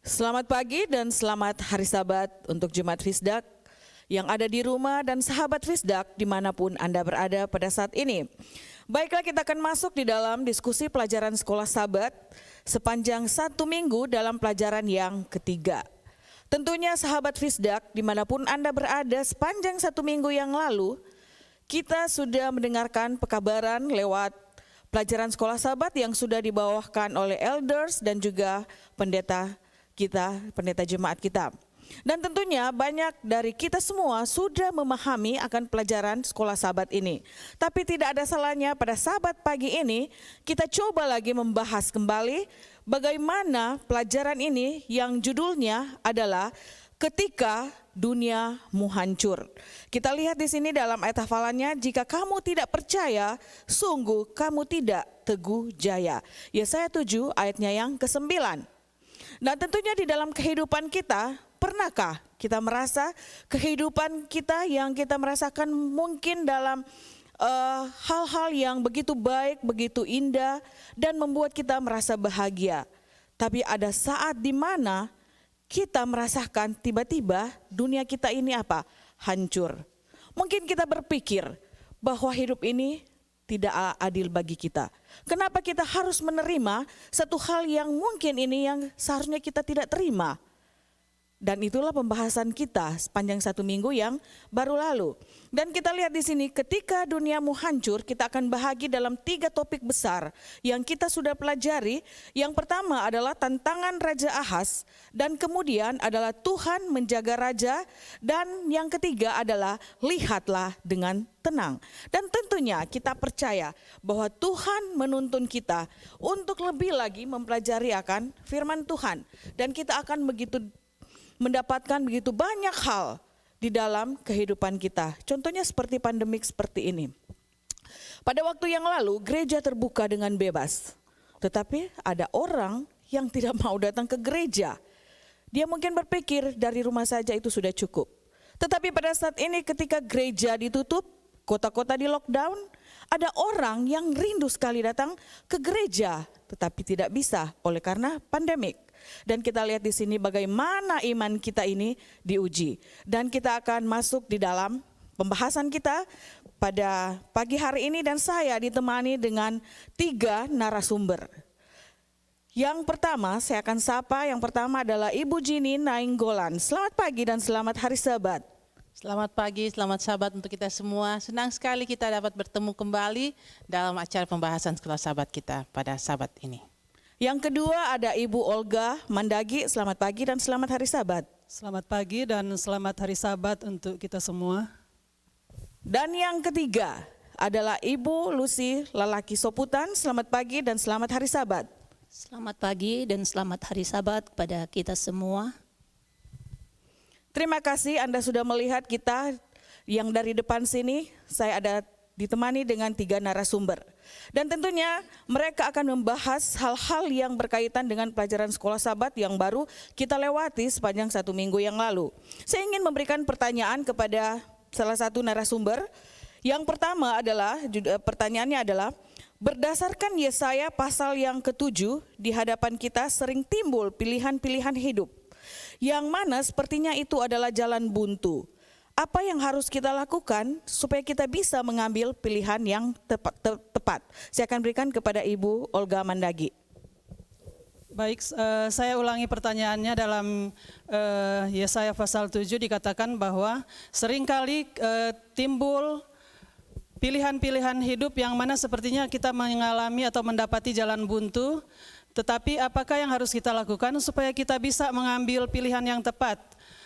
Selamat pagi dan selamat hari Sabat untuk Jemaat Fisdak yang ada di rumah dan sahabat Fisdak dimanapun Anda berada pada saat ini. Baiklah, kita akan masuk di dalam diskusi pelajaran sekolah Sabat sepanjang 1 minggu dalam pelajaran yang ketiga. Tentunya sahabat Fisdak dimanapun Anda berada sepanjang 1 minggu yang lalu, kita sudah mendengarkan pekabaran lewat pelajaran sekolah Sabat yang sudah dibawakan oleh elders dan juga pendeta kita, pendeta jemaat kita. Dan tentunya banyak dari kita semua sudah memahami akan pelajaran sekolah Sabat ini. Tapi tidak ada salahnya pada Sabat pagi ini kita coba lagi membahas kembali bagaimana pelajaran ini yang judulnya adalah ketika duniamu hancur. Kita lihat di sini dalam ayat hafalannya, jika kamu tidak percaya, sungguh kamu tidak teguh jaya. Yesaya 7 ayatnya yang ke-9. Nah, tentunya di dalam kehidupan kita, pernahkah kita merasa kehidupan kita yang kita merasakan mungkin dalam hal-hal yang begitu baik, begitu indah dan membuat kita merasa bahagia. Tapi ada saat di mana kita merasakan tiba-tiba dunia kita ini apa? Hancur. Mungkin kita berpikir bahwa hidup ini tidak adil bagi kita. Kenapa kita harus menerima satu hal yang mungkin ini yang seharusnya kita tidak terima? Dan itulah pembahasan kita sepanjang 1 minggu yang baru lalu. Dan kita lihat di sini, ketika duniamu hancur, kita akan bahagi dalam 3 topik besar yang kita sudah pelajari. Yang pertama adalah tantangan Raja Ahaz, dan kemudian adalah Tuhan menjaga raja, dan yang ketiga adalah lihatlah dengan tenang. Dan tentunya kita percaya bahwa Tuhan menuntun kita untuk lebih lagi mempelajari akan firman Tuhan. Dan kita akan mendapatkan begitu banyak hal di dalam kehidupan kita. Contohnya seperti pandemik seperti ini. Pada waktu yang lalu gereja terbuka dengan bebas. Tetapi ada orang yang tidak mau datang ke gereja. Dia mungkin berpikir dari rumah saja itu sudah cukup. Tetapi pada saat ini ketika gereja ditutup, kota-kota di lockdown, ada orang yang rindu sekali datang ke gereja. Tetapi tidak bisa oleh karena pandemik. Dan kita lihat di sini bagaimana iman kita ini diuji. Dan kita akan masuk di dalam pembahasan kita pada pagi hari ini, dan saya ditemani dengan 3 narasumber. Yang pertama saya akan sapa, yang pertama adalah Ibu Jini Nainggolan. Selamat pagi dan selamat hari Sabat. Selamat pagi, selamat Sabat untuk kita semua. Senang sekali kita dapat bertemu kembali dalam acara pembahasan sekolah Sabat kita pada Sabat ini. Yang kedua ada Ibu Olga Mandagi. Selamat pagi dan selamat hari Sabat. Selamat pagi dan selamat hari Sabat untuk kita semua. Dan yang ketiga adalah Ibu Lucy Lalaki Soputan. Selamat pagi dan selamat hari Sabat. Selamat pagi dan selamat hari Sabat kepada kita semua. Terima kasih Anda sudah melihat kita yang dari depan sini. Saya ada ditemani dengan 3 narasumber. Dan tentunya mereka akan membahas hal-hal yang berkaitan dengan pelajaran sekolah Sabat yang baru kita lewati sepanjang 1 minggu yang lalu. Saya ingin memberikan pertanyaan kepada salah satu narasumber. Yang pertama adalah, pertanyaannya adalah, berdasarkan Yesaya pasal yang ke-7, di hadapan kita sering timbul pilihan-pilihan hidup, yang mana sepertinya itu adalah jalan buntu. Apa yang harus kita lakukan supaya kita bisa mengambil pilihan yang tepat? Saya akan berikan kepada Ibu Olga Mandagi. Baik, saya ulangi pertanyaannya. Dalam Yesaya pasal 7 dikatakan bahwa seringkali timbul pilihan-pilihan hidup yang mana sepertinya kita mengalami atau mendapati jalan buntu. Tetapi apakah yang harus kita lakukan supaya kita bisa mengambil pilihan yang tepat?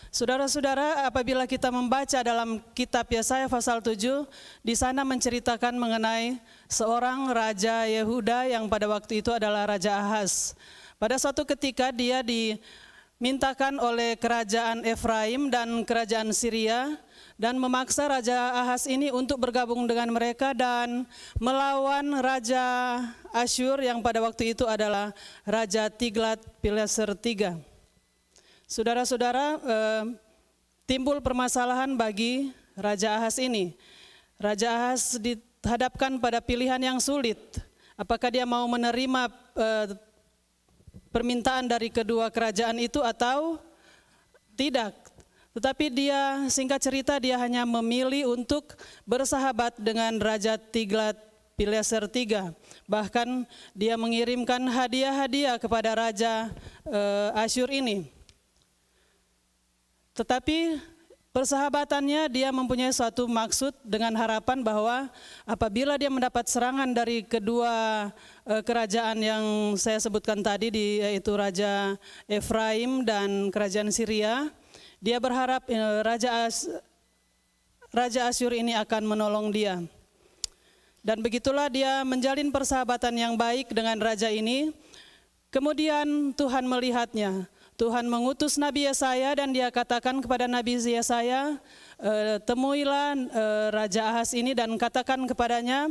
Saudara-saudara, apabila kita membaca dalam kitab Yesaya pasal 7, di sana menceritakan mengenai seorang raja Yehuda yang pada waktu itu adalah Raja Ahaz. Pada suatu ketika dia dimintakan oleh kerajaan Efraim dan kerajaan Syria dan memaksa Raja Ahaz ini untuk bergabung dengan mereka dan melawan Raja Asyur yang pada waktu itu adalah Raja Tiglat-Pileser III. Saudara-saudara, timbul permasalahan bagi Raja Ahaz ini. Raja Ahaz dihadapkan pada pilihan yang sulit. Apakah dia mau menerima permintaan dari kedua kerajaan itu atau tidak. Tetapi dia, singkat cerita, dia hanya memilih untuk bersahabat dengan Raja Tiglat-Pileser III. Bahkan dia mengirimkan hadiah-hadiah kepada Raja Asyur ini. Tetapi persahabatannya dia mempunyai suatu maksud dengan harapan bahwa apabila dia mendapat serangan dari kedua kerajaan yang saya sebutkan tadi, yaitu Raja Efraim dan Kerajaan Syria, dia berharap Raja Asyur ini akan menolong dia. Dan begitulah dia menjalin persahabatan yang baik dengan raja ini. Kemudian Tuhan melihatnya. Tuhan mengutus Nabi Yesaya dan dia katakan kepada Nabi Yesaya, temuilah Raja Ahaz ini dan katakan kepadanya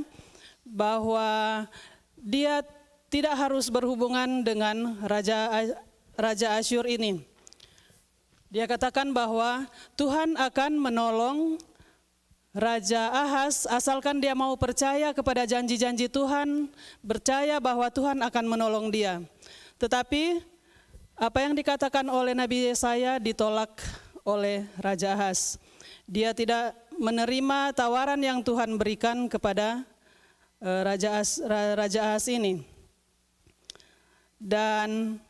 bahwa dia tidak harus berhubungan dengan Raja Asyur ini. Dia katakan bahwa Tuhan akan menolong Raja Ahaz asalkan dia mau percaya kepada janji-janji Tuhan, percaya bahwa Tuhan akan menolong dia. Tetapi apa yang dikatakan oleh Nabi Yesaya ditolak oleh Raja Ahaz. Dia tidak menerima tawaran yang Tuhan berikan kepada Raja Ahaz ini. Dan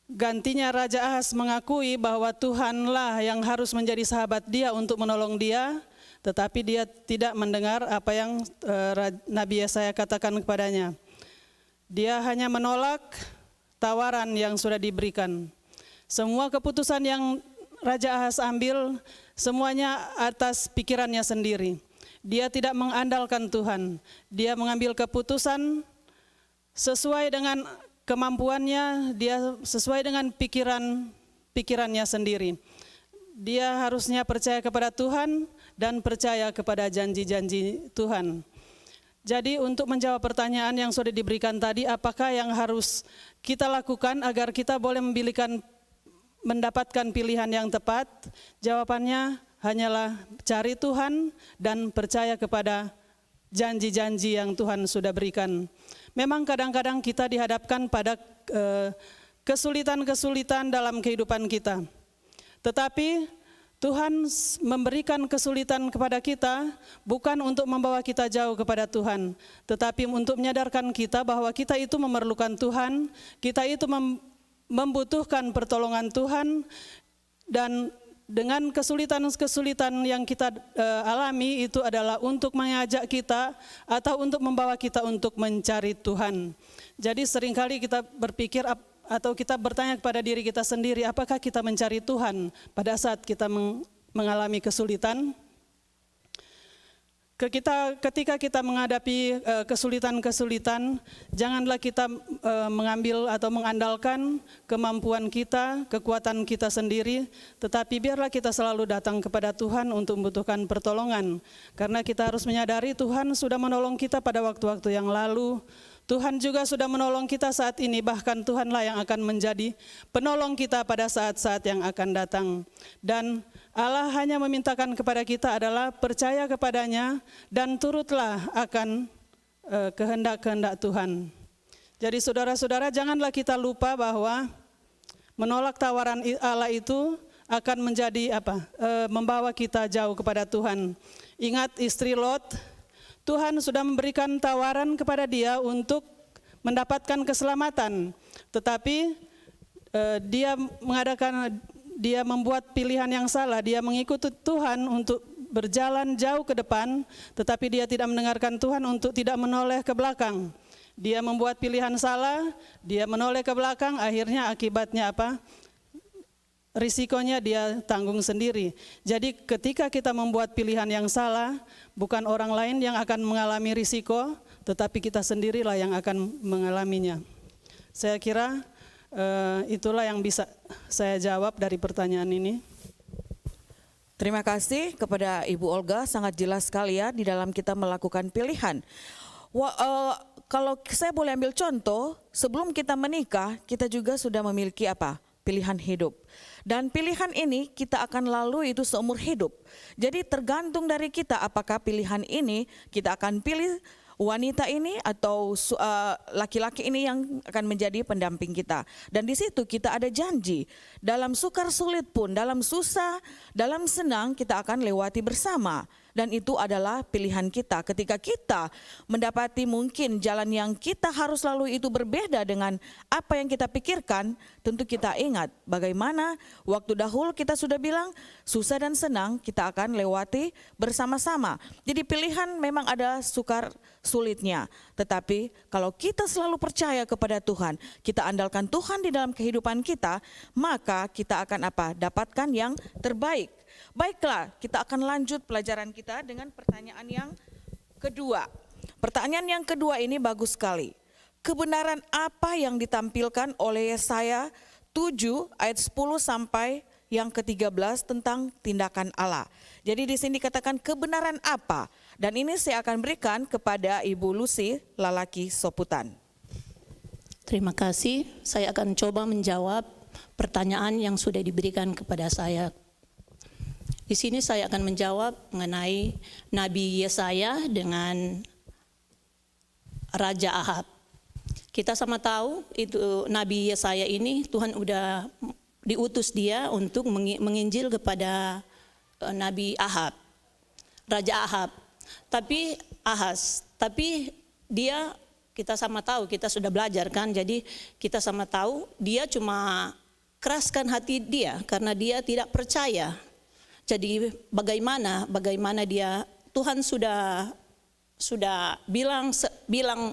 gantinya Raja Ahaz mengakui bahwa Tuhanlah yang harus menjadi sahabat dia untuk menolong dia, tetapi dia tidak mendengar apa yang Nabi Yesaya katakan kepadanya. Dia hanya menolak tawaran yang sudah diberikan. Semua keputusan yang Raja Ahaz ambil, semuanya atas pikirannya sendiri. Dia tidak mengandalkan Tuhan. Dia mengambil keputusan sesuai dengan kemampuannya, dia sesuai dengan pikirannya sendiri. Dia harusnya percaya kepada Tuhan dan percaya kepada janji-janji Tuhan. Jadi untuk menjawab pertanyaan yang sudah diberikan tadi, apakah yang harus kita lakukan agar kita boleh mendapatkan pilihan yang tepat? Jawabannya hanyalah cari Tuhan dan percaya kepada janji-janji yang Tuhan sudah berikan. Memang kadang-kadang kita dihadapkan pada kesulitan-kesulitan dalam kehidupan kita. Tetapi Tuhan memberikan kesulitan kepada kita bukan untuk membawa kita jauh kepada Tuhan, tetapi untuk menyadarkan kita bahwa kita itu memerlukan Tuhan, kita itu membutuhkan pertolongan Tuhan, dan dengan kesulitan-kesulitan yang kita alami itu adalah untuk mengajak kita atau untuk membawa kita untuk mencari Tuhan. Jadi seringkali kita berpikir atau kita bertanya kepada diri kita sendiri, apakah kita mencari Tuhan pada saat kita mengalami kesulitan? Ketika kita menghadapi kesulitan-kesulitan, janganlah kita mengambil atau mengandalkan kemampuan kita, kekuatan kita sendiri, tetapi biarlah kita selalu datang kepada Tuhan untuk membutuhkan pertolongan. Karena kita harus menyadari Tuhan sudah menolong kita pada waktu-waktu yang lalu, Tuhan juga sudah menolong kita saat ini, bahkan Tuhanlah yang akan menjadi penolong kita pada saat-saat yang akan datang. Dan Allah hanya memintakan kepada kita adalah percaya kepadanya dan turutlah akan kehendak-kehendak Tuhan. Jadi saudara-saudara, janganlah kita lupa bahwa menolak tawaran Allah itu akan menjadi membawa kita jauh kepada Tuhan. Ingat istri Lot, Tuhan sudah memberikan tawaran kepada dia untuk mendapatkan keselamatan, tetapi dia membuat pilihan yang salah. Dia mengikuti Tuhan untuk berjalan jauh ke depan, tetapi dia tidak mendengarkan Tuhan untuk tidak menoleh ke belakang. Dia membuat pilihan salah, dia menoleh ke belakang, akhirnya akibatnya apa? Risikonya dia tanggung sendiri. Jadi ketika kita membuat pilihan yang salah, bukan orang lain yang akan mengalami risiko, tetapi kita sendirilah yang akan mengalaminya. Saya kira itulah yang bisa saya jawab dari pertanyaan ini. Terima kasih kepada Ibu Olga, sangat jelas sekali ya di dalam kita melakukan pilihan. Kalau saya boleh ambil contoh, sebelum kita menikah, kita juga sudah memiliki pilihan hidup. Dan pilihan ini kita akan lalui itu seumur hidup. Jadi tergantung dari kita apakah pilihan ini kita akan pilih wanita ini atau laki-laki ini yang akan menjadi pendamping kita. Dan di situ kita ada janji, dalam sukar sulit pun, dalam susah, dalam senang kita akan lewati bersama. Dan itu adalah pilihan kita. Ketika kita mendapati mungkin jalan yang kita harus lalui itu berbeda dengan apa yang kita pikirkan, tentu kita ingat bagaimana waktu dahulu kita sudah bilang susah dan senang kita akan lewati bersama-sama. Jadi pilihan memang ada sukar sulitnya. Tetapi kalau kita selalu percaya kepada Tuhan, kita andalkan Tuhan di dalam kehidupan kita, maka kita akan apa? Dapatkan yang terbaik. Baiklah, kita akan lanjut pelajaran kita dengan pertanyaan yang kedua. Pertanyaan yang kedua ini bagus sekali. Kebenaran apa yang ditampilkan oleh Yesaya 7 ayat 10 sampai yang ke-13 tentang tindakan Allah. Jadi di sini dikatakan kebenaran apa? Dan ini saya akan berikan kepada Ibu Lucy Lalaki Soputan. Terima kasih. Saya akan coba menjawab pertanyaan yang sudah diberikan kepada saya. Di sini saya akan menjawab mengenai Nabi Yesaya dengan Raja Ahab. Kita sama tahu itu Nabi Yesaya ini Tuhan udah diutus dia untuk menginjil kepada Nabi Ahab, Raja Ahab. Tapi dia kita sama tahu, kita sudah belajar kan, jadi kita sama tahu dia cuma keraskan hati dia karena dia tidak percaya. Jadi bagaimana dia, Tuhan sudah bilang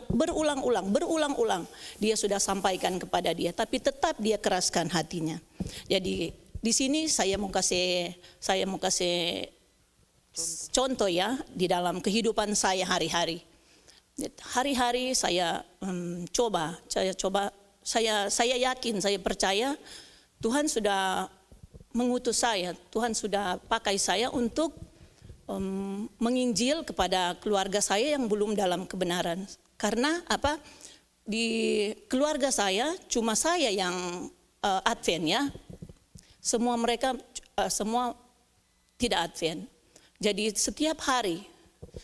berulang-ulang dia sudah sampaikan kepada dia, tapi tetap dia keraskan hatinya. Jadi di sini saya mau kasih contoh ya di dalam kehidupan saya hari-hari. Hari-hari saya saya yakin, saya percaya Tuhan sudah mengutus saya, Tuhan sudah pakai saya untuk menginjil kepada keluarga saya yang belum dalam kebenaran. Karena apa? Di keluarga saya cuma saya yang Advent ya. Semua mereka semua tidak Advent. Jadi setiap hari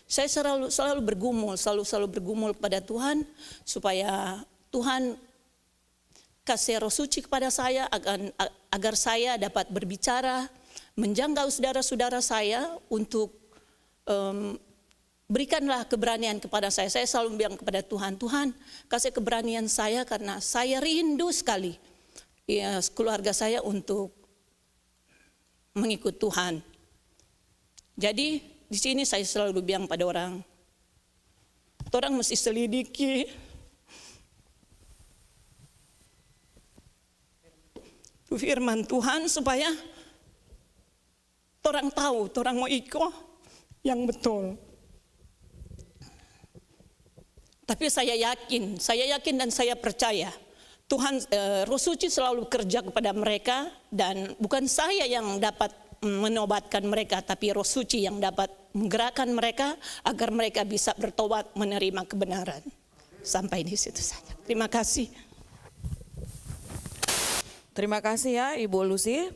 saya selalu bergumul kepada Tuhan supaya Tuhan kasih Roh Suci kepada saya agar saya dapat berbicara, menjangkau saudara-saudara saya untuk berikanlah keberanian kepada saya. Saya selalu bilang kepada Tuhan, Tuhan kasih keberanian saya karena saya rindu sekali ya, keluarga saya untuk mengikut Tuhan. Jadi di sini saya selalu bilang pada orang mesti selidiki firman Tuhan supaya orang tahu, orang mau ikut yang betul. Tapi saya yakin dan saya percaya Tuhan Roh Suci selalu kerja kepada mereka dan bukan saya yang dapat menobatkan mereka, tapi Roh Suci yang dapat menggerakkan mereka agar mereka bisa bertobat menerima kebenaran. Sampai di situ saja. Terima kasih. Terima kasih ya Ibu Lucy.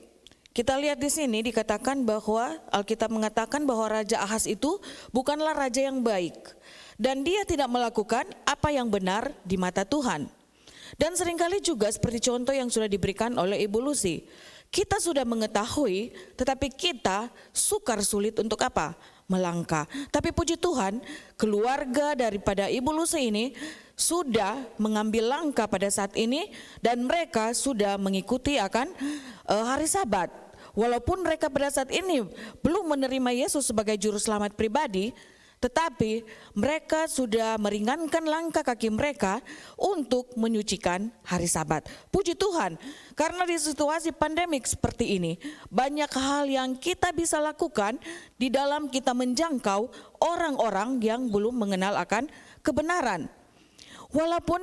Kita lihat di sini dikatakan bahwa Alkitab mengatakan bahwa Raja Ahaz itu bukanlah raja yang baik dan dia tidak melakukan apa yang benar di mata Tuhan. Dan seringkali juga seperti contoh yang sudah diberikan oleh Ibu Lucy, kita sudah mengetahui tetapi kita sukar sulit untuk apa? Melangkah. Tapi puji Tuhan, keluarga daripada Ibu Lucy ini sudah mengambil langkah pada saat ini dan mereka sudah mengikuti akan hari Sabat. Walaupun mereka pada saat ini belum menerima Yesus sebagai juru selamat pribadi, tetapi mereka sudah meringankan langkah kaki mereka untuk menyucikan hari Sabat. Puji Tuhan, karena di situasi pandemik seperti ini, banyak hal yang kita bisa lakukan di dalam kita menjangkau orang-orang yang belum mengenal akan kebenaran. Walaupun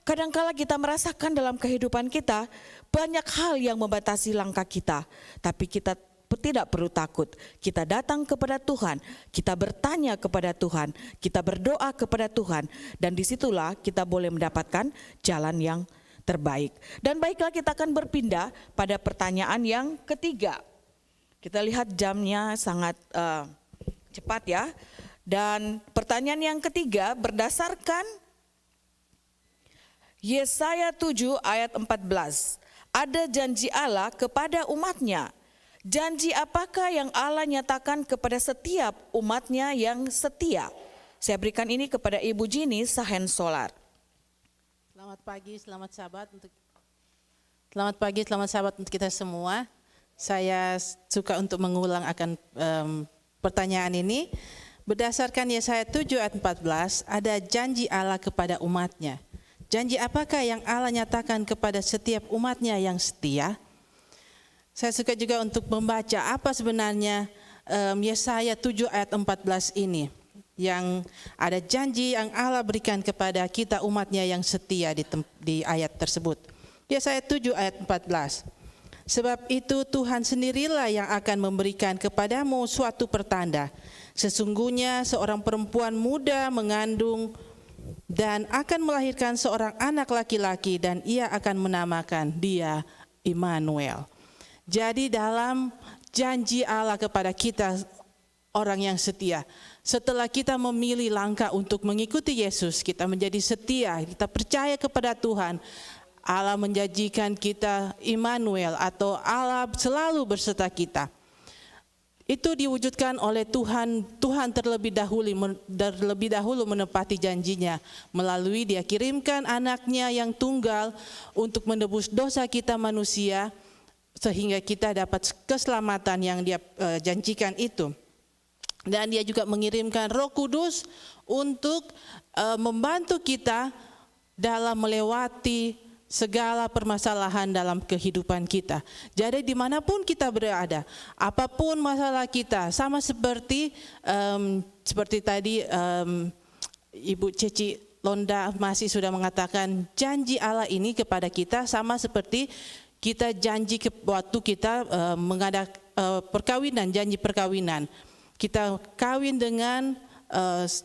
kadangkala kita merasakan dalam kehidupan kita banyak hal yang membatasi langkah kita, tapi kita tidak perlu takut. Kita datang kepada Tuhan, kita bertanya kepada Tuhan, kita berdoa kepada Tuhan, dan disitulah kita boleh mendapatkan jalan yang terbaik. Dan baiklah, kita akan berpindah pada pertanyaan yang ketiga. Kita lihat jamnya sangat cepat ya. Dan pertanyaan yang ketiga berdasarkan Yesaya 7 ayat 14. Ada janji Allah kepada umatnya. Janji apakah yang Allah nyatakan kepada setiap umatnya yang setia? Saya berikan ini kepada Ibu Jini Sahen Solar. Selamat pagi, selamat sahabat untuk kita semua. Saya suka untuk mengulang akan pertanyaan ini. Berdasarkan Yesaya 7 ayat 14, ada janji Allah kepada umatnya. Janji apakah yang Allah nyatakan kepada setiap umatnya yang setia? Saya suka juga untuk membaca apa sebenarnya Yesaya 7 ayat 14 ini. Yang ada janji yang Allah berikan kepada kita umatnya yang setia di ayat tersebut. Yesaya 7 ayat 14. Sebab itu Tuhan sendirilah yang akan memberikan kepadamu suatu pertanda. Sesungguhnya seorang perempuan muda mengandung dan akan melahirkan seorang anak laki-laki dan ia akan menamakan dia Immanuel. Jadi dalam janji Allah kepada kita orang yang setia, setelah kita memilih langkah untuk mengikuti Yesus, kita menjadi setia, kita percaya kepada Tuhan, Allah menjanjikan kita Immanuel atau Allah selalu berserta kita. Itu diwujudkan oleh Tuhan. Tuhan terlebih dahulu menepati janjinya melalui Dia kirimkan anaknya yang tunggal untuk menebus dosa kita manusia sehingga kita dapat keselamatan yang Dia janjikan itu. Dan Dia juga mengirimkan Roh Kudus untuk membantu kita dalam melewati segala permasalahan dalam kehidupan kita. Jadi dimanapun kita berada, apapun masalah kita, sama seperti tadi Ibu Ceci Londa masih sudah mengatakan, janji Allah ini kepada kita sama seperti kita janji waktu kita mengadakan perkawinan, janji perkawinan. Kita kawin dengan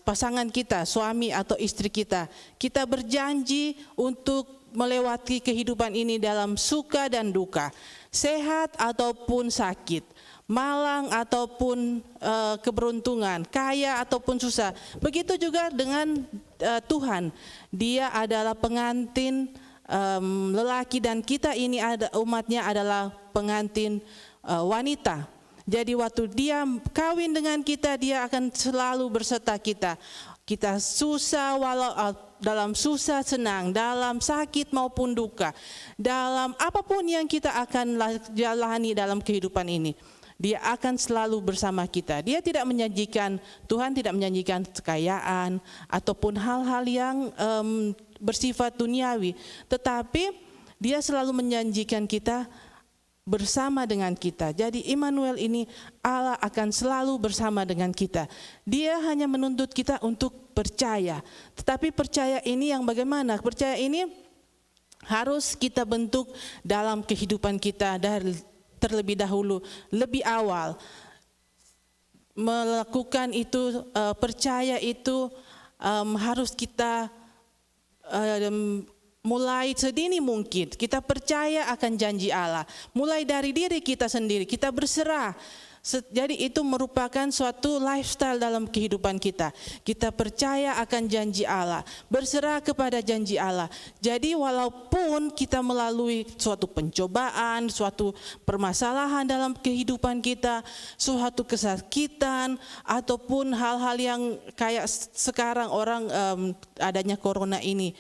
pasangan kita, suami atau istri kita. Kita berjanji untuk melewati kehidupan ini dalam suka dan duka, sehat ataupun sakit, malang ataupun keberuntungan, kaya ataupun susah. Begitu juga dengan Tuhan. Dia adalah pengantin lelaki dan kita ini umatnya adalah pengantin wanita. Jadi waktu Dia kawin dengan kita, Dia akan selalu berserta kita. Kita susah, walau dalam susah senang, dalam sakit maupun duka, dalam apapun yang kita akan jalani dalam kehidupan ini, Dia akan selalu bersama kita. Dia tidak menjanjikan, Tuhan tidak menjanjikan kekayaan ataupun hal-hal yang bersifat duniawi, tetapi Dia selalu menjanjikan kita bersama dengan kita. Jadi Immanuel ini Allah akan selalu bersama dengan kita. Dia hanya menuntut kita untuk percaya. Tetapi percaya ini yang bagaimana? Percaya ini harus kita bentuk dalam kehidupan kita dari terlebih dahulu, lebih awal. Melakukan itu, percaya itu harus kita mulai sedini mungkin. Kita percaya akan janji Allah. Mulai dari diri kita sendiri, kita berserah. Jadi itu merupakan suatu lifestyle dalam kehidupan kita. Kita percaya akan janji Allah, berserah kepada janji Allah. Jadi walaupun kita melalui suatu pencobaan, suatu permasalahan dalam kehidupan kita, suatu kesakitan, ataupun hal-hal yang kayak sekarang orang adanya corona ini,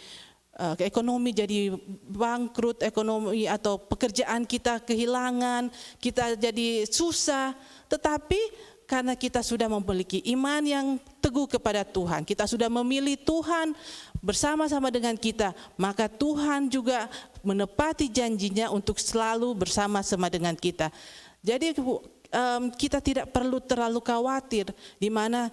ekonomi jadi bangkrut, ekonomi atau pekerjaan kita kehilangan, kita jadi susah. Tetapi karena kita sudah memiliki iman yang teguh kepada Tuhan, kita sudah memilih Tuhan bersama-sama dengan kita, maka Tuhan juga menepati janjinya untuk selalu bersama-sama dengan kita. Jadi kita tidak perlu terlalu khawatir di mana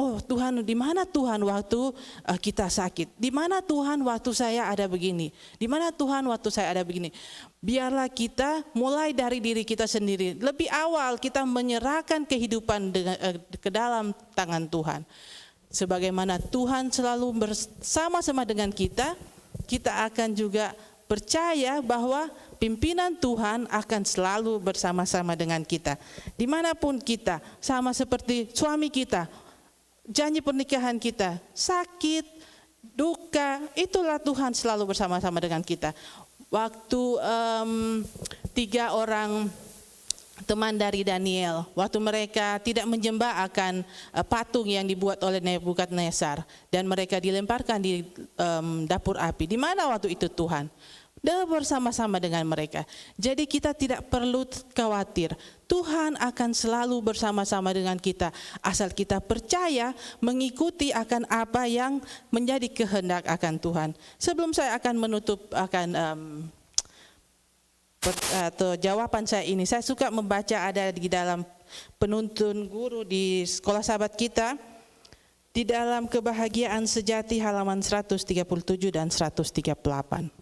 Tuhan, di mana Tuhan waktu kita sakit? Di mana Tuhan waktu saya ada begini? Di mana Tuhan waktu saya ada begini? Biarlah kita mulai dari diri kita sendiri. Lebih awal kita menyerahkan kehidupan ke dalam tangan Tuhan. Sebagaimana Tuhan selalu bersama-sama dengan kita, kita akan juga percaya bahwa pimpinan Tuhan akan selalu bersama-sama dengan kita. Dimanapun kita, sama seperti suami kita. janji pernikahan kita, sakit, duka, itulah Tuhan selalu bersama-sama dengan kita. Waktu 3 orang teman dari Daniel, waktu mereka tidak menyembah akan patung yang dibuat oleh Nebukadnezar dan mereka dilemparkan di dapur api. Di mana waktu itu Tuhan? Dia bersama-sama dengan mereka. Jadi kita tidak perlu khawatir. Tuhan akan selalu bersama-sama dengan kita. Asal kita percaya mengikuti akan apa yang menjadi kehendak akan Tuhan. Sebelum saya akan menutup atau jawaban saya ini, saya suka membaca ada di dalam penuntun guru di sekolah sahabat kita, di dalam Kebahagiaan Sejati halaman 137 dan 138.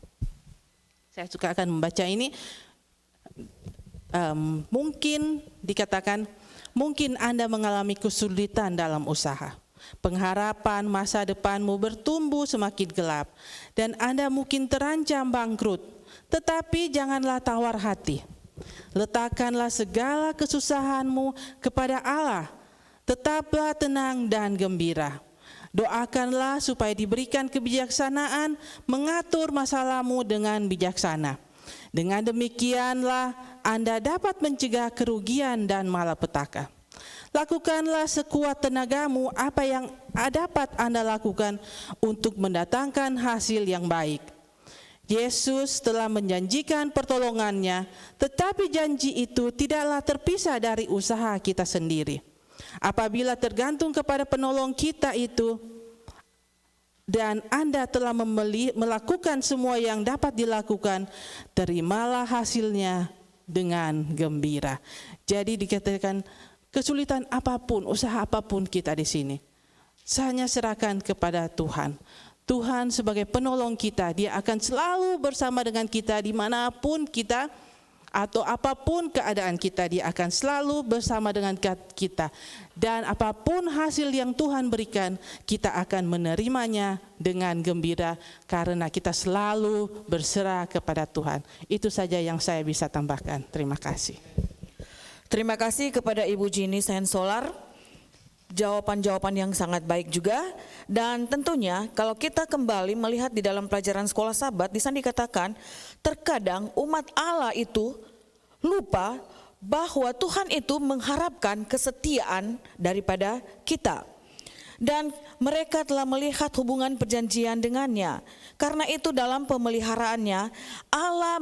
Saya suka akan membaca ini. Mungkin dikatakan, mungkin Anda mengalami kesulitan dalam usaha. Pengharapan masa depanmu bertumbuh semakin gelap dan Anda mungkin terancam bangkrut. Tetapi janganlah tawar hati. Letakkanlah segala kesusahanmu kepada Allah. Tetaplah tenang dan gembira. Doakanlah supaya diberikan kebijaksanaan mengatur masalahmu dengan bijaksana. Dengan demikianlah Anda dapat mencegah kerugian dan malapetaka. Lakukanlah sekuat tenagamu apa yang dapat Anda lakukan untuk mendatangkan hasil yang baik. Yesus telah menjanjikan pertolongannya, tetapi janji itu tidaklah terpisah dari usaha kita sendiri. Apabila tergantung kepada penolong kita itu, dan Anda telah melakukan semua yang dapat dilakukan, terimalah hasilnya dengan gembira. Jadi dikatakan kesulitan apapun, usaha apapun kita di sini, hanya serahkan kepada Tuhan. Tuhan sebagai penolong kita, Dia akan selalu bersama dengan kita dimanapun kita, atau apapun keadaan kita, Dia akan selalu bersama dengan kita. Dan apapun hasil yang Tuhan berikan, kita akan menerimanya dengan gembira karena kita selalu berserah kepada Tuhan. Itu saja yang saya bisa tambahkan. Terima kasih. Terima kasih kepada Ibu Jini Sensolar. Jawaban-jawaban yang sangat baik juga. Dan tentunya kalau kita kembali melihat di dalam pelajaran sekolah Sabat, di sana dikatakan terkadang umat Allah itu lupa bahwa Tuhan itu mengharapkan kesetiaan daripada kita. Dan mereka telah melihat hubungan perjanjian dengannya. Karena itu dalam pemeliharaannya Allah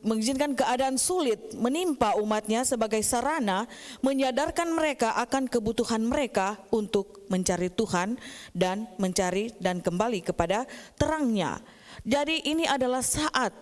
mengizinkan keadaan sulit menimpa umatnya sebagai sarana menyadarkan mereka akan kebutuhan mereka untuk mencari Tuhan dan mencari dan kembali kepada terangnya. Jadi ini adalah saat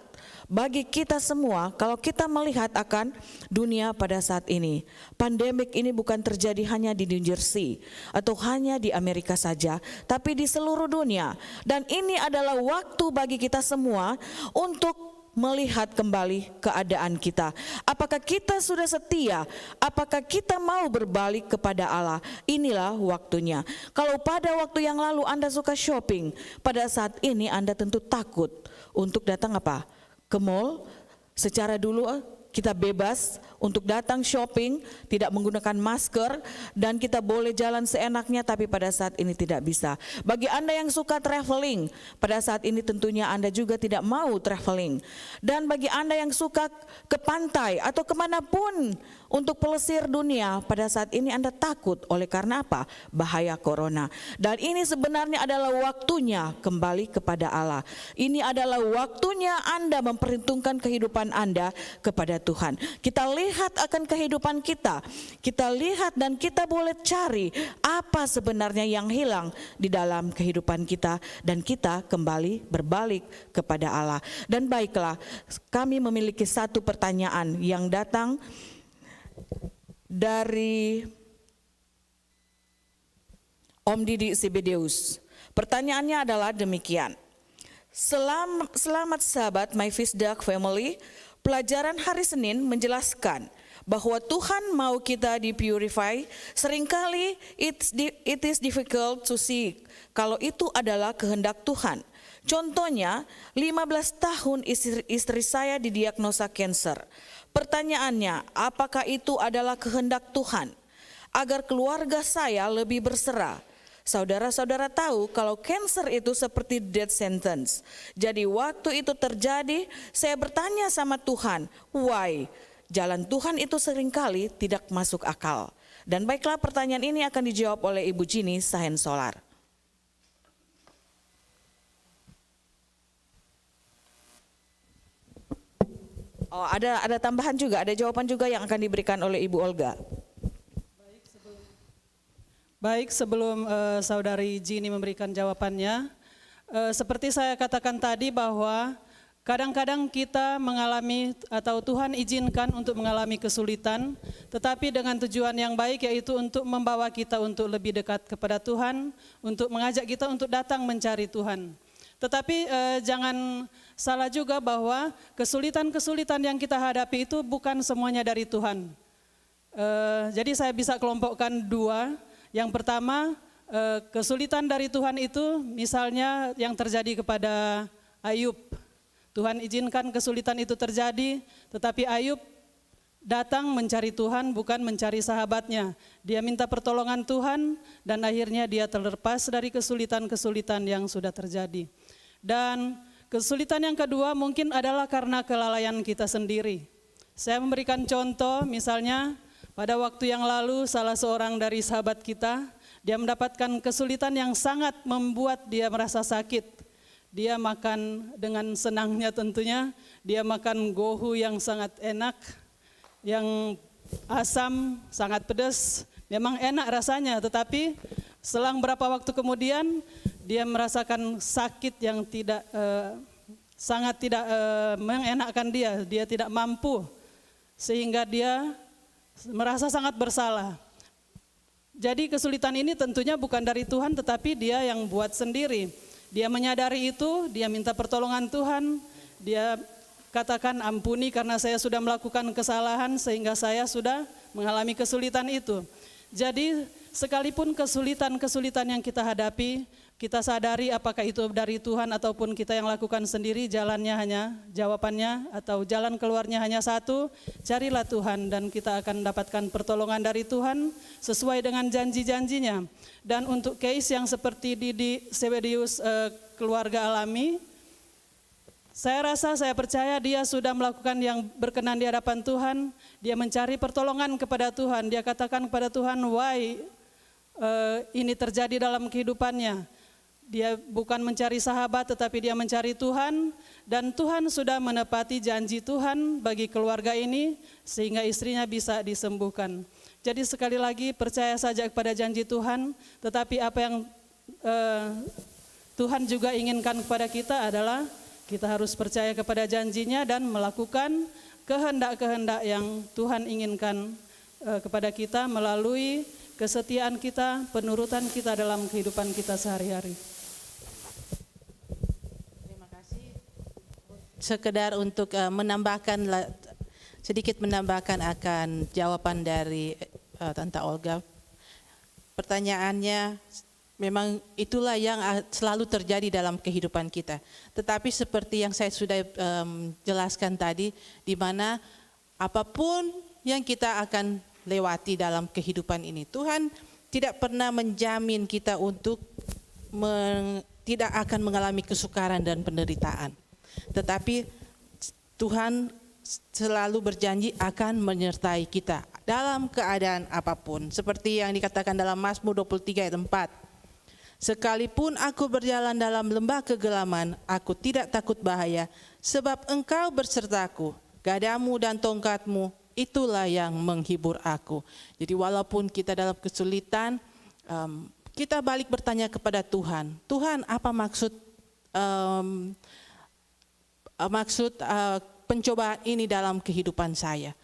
bagi kita semua kalau kita melihat akan dunia pada saat ini. Pandemik ini bukan terjadi hanya di New Jersey atau hanya di Amerika saja, tapi di seluruh dunia. Dan ini adalah waktu bagi kita semua untuk melihat kembali keadaan kita. Apakah kita sudah setia? Apakah kita mau berbalik kepada Allah? Inilah waktunya. Kalau pada waktu yang lalu Anda suka shopping, pada saat ini Anda tentu takut untuk datang apa? Ke mall. Secara dulu kita bebas untuk datang shopping, tidak menggunakan masker, dan kita boleh jalan seenaknya, tapi pada saat ini tidak bisa. Bagi Anda yang suka traveling, pada saat ini tentunya Anda juga tidak mau traveling. Dan bagi Anda yang suka ke pantai atau kemanapun untuk pelesir dunia, pada saat ini Anda takut oleh karena apa? Bahaya corona. Dan ini sebenarnya adalah waktunya kembali kepada Allah. Ini adalah waktunya Anda memperhitungkan kehidupan Anda kepada Tuhan. Kita lihat akan kehidupan kita. Kita lihat dan kita boleh cari apa sebenarnya yang hilang di dalam kehidupan kita, dan kita kembali berbalik kepada Allah. Dan baiklah, kami memiliki satu pertanyaan yang datang dari Om Didi Sibedeus. Pertanyaannya adalah demikian. Selamat sahabat My Fisdak Family. Pelajaran hari Senin menjelaskan bahwa Tuhan mau kita di-purify. Seringkali it is difficult to see kalau itu adalah kehendak Tuhan. Contohnya, 15 tahun istri saya didiagnosa kanker. Pertanyaannya, apakah itu adalah kehendak Tuhan? agar keluarga saya lebih berserah. Saudara-saudara tahu kalau cancer itu seperti death sentence. Jadi waktu itu terjadi, saya bertanya sama Tuhan, why? Jalan Tuhan itu seringkali tidak masuk akal. Dan baiklah, pertanyaan ini akan dijawab oleh Ibu Jini Sahen Solar. Oh, ada tambahan juga, ada jawaban juga yang akan diberikan oleh Ibu Olga. Baik, sebelum Saudari Jini memberikan jawabannya, seperti saya katakan tadi bahwa kadang-kadang kita mengalami atau Tuhan izinkan untuk mengalami kesulitan, tetapi dengan tujuan yang baik, yaitu untuk membawa kita untuk lebih dekat kepada Tuhan, untuk mengajak kita untuk datang mencari Tuhan. Tetapi jangan salah juga bahwa kesulitan-kesulitan yang kita hadapi itu bukan semuanya dari Tuhan. Jadi saya bisa kelompokkan dua. Yang pertama, kesulitan dari Tuhan itu misalnya yang terjadi kepada Ayub. Tuhan izinkan kesulitan itu terjadi, tetapi Ayub datang mencari Tuhan, bukan mencari sahabatnya. Dia minta pertolongan Tuhan dan akhirnya dia terlepas dari kesulitan-kesulitan yang sudah terjadi. Dan kesulitan yang kedua mungkin adalah karena kelalaian kita sendiri. Saya memberikan contoh, misalnya pada waktu yang lalu salah seorang dari sahabat kita, dia mendapatkan kesulitan yang sangat membuat dia merasa sakit. Dia makan dengan senangnya tentunya, dia makan gohu yang sangat enak, yang asam, sangat pedas, memang enak rasanya, tetapi selang berapa waktu kemudian dia merasakan sakit yang sangat tidak mengenakkan dia tidak mampu, sehingga dia merasa sangat bersalah. Jadi kesulitan ini tentunya bukan dari Tuhan, tetapi dia yang buat sendiri. Dia menyadari itu, dia minta pertolongan Tuhan, dia katakan ampuni karena saya sudah melakukan kesalahan sehingga saya sudah mengalami kesulitan itu. Jadi sekalipun kesulitan-kesulitan yang kita hadapi, kita sadari apakah itu dari Tuhan ataupun kita yang lakukan sendiri, jawabannya atau jalan keluarnya hanya satu, carilah Tuhan dan kita akan mendapatkan pertolongan dari Tuhan sesuai dengan janji-janjinya. Dan untuk case yang seperti Didi Sebedius keluarga alami, saya percaya dia sudah melakukan yang berkenan di hadapan Tuhan, dia mencari pertolongan kepada Tuhan, dia katakan kepada Tuhan, why ini terjadi dalam kehidupannya. Dia bukan mencari sahabat tetapi dia mencari Tuhan, dan Tuhan sudah menepati janji Tuhan bagi keluarga ini sehingga istrinya bisa disembuhkan. Jadi sekali lagi percaya saja kepada janji Tuhan, tetapi apa yang Tuhan juga inginkan kepada kita adalah kita harus percaya kepada janjinya dan melakukan kehendak-kehendak yang Tuhan inginkan kepada kita melalui kesetiaan kita, penurutan kita dalam kehidupan kita sehari-hari. Terima kasih. Sekedar untuk sedikit menambahkan akan jawaban dari Tante Olga. Pertanyaannya memang itulah yang selalu terjadi dalam kehidupan kita. Tetapi seperti yang saya sudah jelaskan tadi, di mana apapun yang kita akan lewati dalam kehidupan ini, Tuhan tidak pernah menjamin kita untuk tidak akan mengalami kesukaran dan penderitaan. Tetapi Tuhan selalu berjanji akan menyertai kita dalam keadaan apapun. Seperti yang dikatakan dalam Mazmur 23 ayat 4. Sekalipun aku berjalan dalam lembah kegelaman, aku tidak takut bahaya, sebab Engkau bersertaku, gadamu dan tongkatmu, itulah yang menghibur aku. Jadi walaupun kita dalam kesulitan, kita balik bertanya kepada Tuhan, Tuhan apa maksud pencobaan ini dalam kehidupan saya?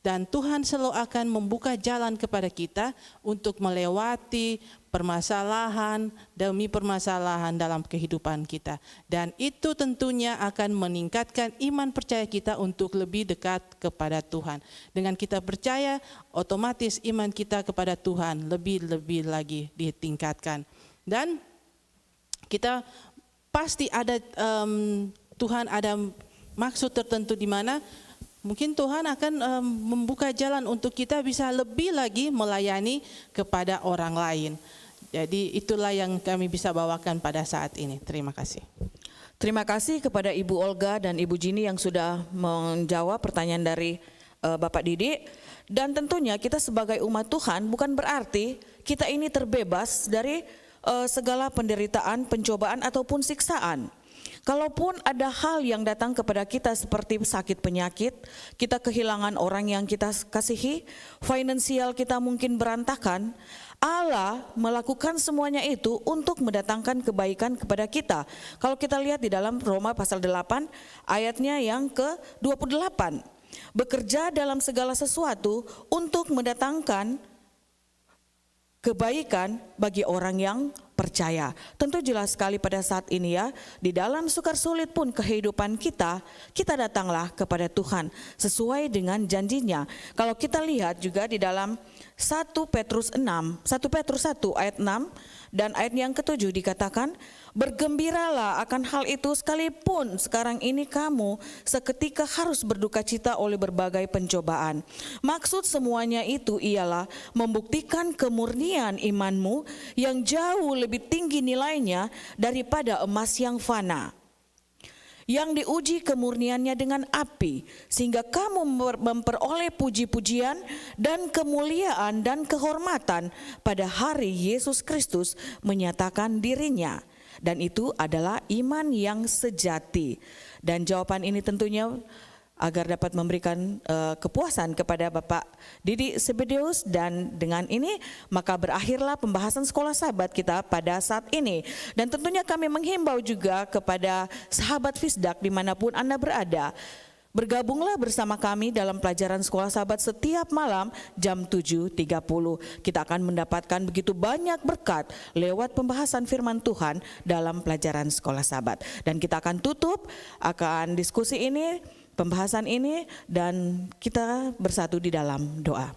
Dan Tuhan selalu akan membuka jalan kepada kita untuk melewati permasalahan demi permasalahan dalam kehidupan kita. Dan itu tentunya akan meningkatkan iman percaya kita untuk lebih dekat kepada Tuhan. Dengan kita percaya, otomatis iman kita kepada Tuhan lebih-lebih lagi ditingkatkan. Dan kita pasti ada Tuhan ada maksud tertentu di mana mungkin Tuhan akan membuka jalan untuk kita bisa lebih lagi melayani kepada orang lain. Jadi itulah yang kami bisa bawakan pada saat ini. Terima kasih. Terima kasih kepada Ibu Olga dan Ibu Jini yang sudah menjawab pertanyaan dari Bapak Didi. Dan tentunya kita sebagai umat Tuhan bukan berarti kita ini terbebas dari segala penderitaan, pencobaan ataupun siksaan. Kalaupun ada hal yang datang kepada kita seperti sakit penyakit, kita kehilangan orang yang kita kasihi, finansial kita mungkin berantakan, Allah melakukan semuanya itu untuk mendatangkan kebaikan kepada kita. Kalau kita lihat di dalam Roma pasal 8 ayatnya yang ke-28, bekerja dalam segala sesuatu untuk mendatangkan kebaikan bagi orang yang percaya. Tentu jelas sekali pada saat ini ya, di dalam sukar sulit pun kehidupan kita datanglah kepada Tuhan sesuai dengan janjinya. Kalau kita lihat juga di dalam 1 Petrus 1 ayat 6 dan ayat yang ke-7 dikatakan, bergembiralah akan hal itu sekalipun sekarang ini kamu seketika harus berduka cita oleh berbagai pencobaan. Maksud semuanya itu ialah membuktikan kemurnian imanmu yang jauh lebih tinggi nilainya daripada emas yang fana, yang diuji kemurniannya dengan api, sehingga kamu memperoleh puji-pujian dan kemuliaan dan kehormatan pada hari Yesus Kristus menyatakan dirinya. Dan itu adalah iman yang sejati. Dan jawaban ini tentunya agar dapat memberikan kepuasan kepada Bapak Didi Sebedeus. Dan dengan ini maka berakhirlah pembahasan sekolah sahabat kita pada saat ini. Dan tentunya kami menghimbau juga kepada sahabat Fisdak dimanapun Anda berada, bergabunglah bersama kami dalam pelajaran sekolah sahabat setiap malam jam 7.30. Kita akan mendapatkan begitu banyak berkat lewat pembahasan firman Tuhan dalam pelajaran sekolah sahabat. Dan kita akan tutup akan diskusi ini, pembahasan ini, dan kita bersatu di dalam doa.